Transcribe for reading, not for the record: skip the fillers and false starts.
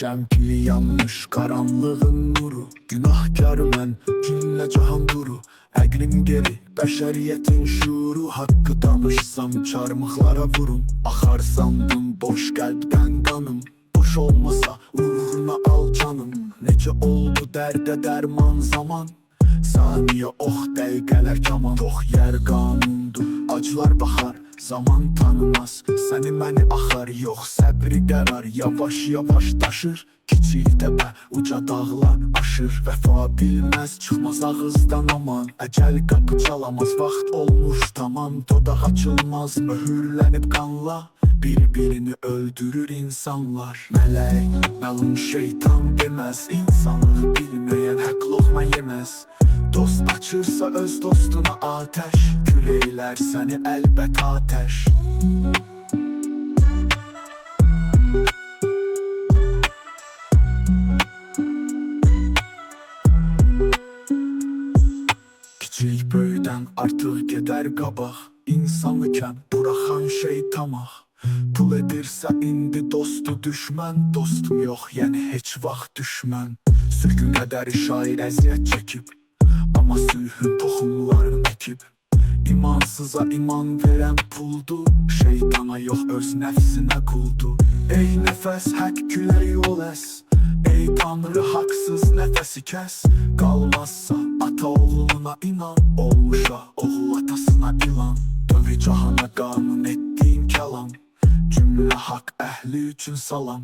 Şəmpili yanmış qaranlığın nuru. Günahkar mən, cümlə cahan duru. Əqlim geri, bəşəriyyətin şuuru. Haqqı danışsam çarmıqlara vurun. Axar sandım boş qəlbdən qanım. Boş olmasa uğruna al canım. Necə oldu dərdə dərman zaman. Saniyə ox dəqiqələr kaman. Tox yer qanundur, acılar baxar. Zaman tanımaz, səni məni axar. Yox səbri qərar, yavaş yavaş daşır. Kiçik təpə, uca dağlar aşır. Vəfa bilməz, çıxmaz ağızdan aman. Əcəl qapı çalamaz, vaxt olmuş tamam. Dodaq açılmaz, möhürlənib qanla. Bir-birini öldürür insanlar. Mələk, məlum şeytan deməz. İnsanlıq bilməyən haqq loğma yeməz. Dost açırsa öz dostuna ateş. Kül eylər səni əlbət ateş. Kiçik böyüdən artıq gedər qabaq. İnsan ikən buraxan şey tamaq. Pul edirsə indi dostu düşmən. Dostum yox, yəni heç vaxt düşmən. Sürgün qədəri şair əziyyət çəkib, amma sülhün toxumlarını əkib. İmansıza iman verən puldu. Şeytana yox, öz nəfsinə quldu. Ey nəfəs, haqq gülə yol əs. Ey Tanrı, haqsız nəfəsi kəs. Qalmazsa ata oğluna inan. Olmuşa oğul atasına ilan. Dövü cahana qanun etdiyin kəlam. Cümlə haqq əhli üçün salam.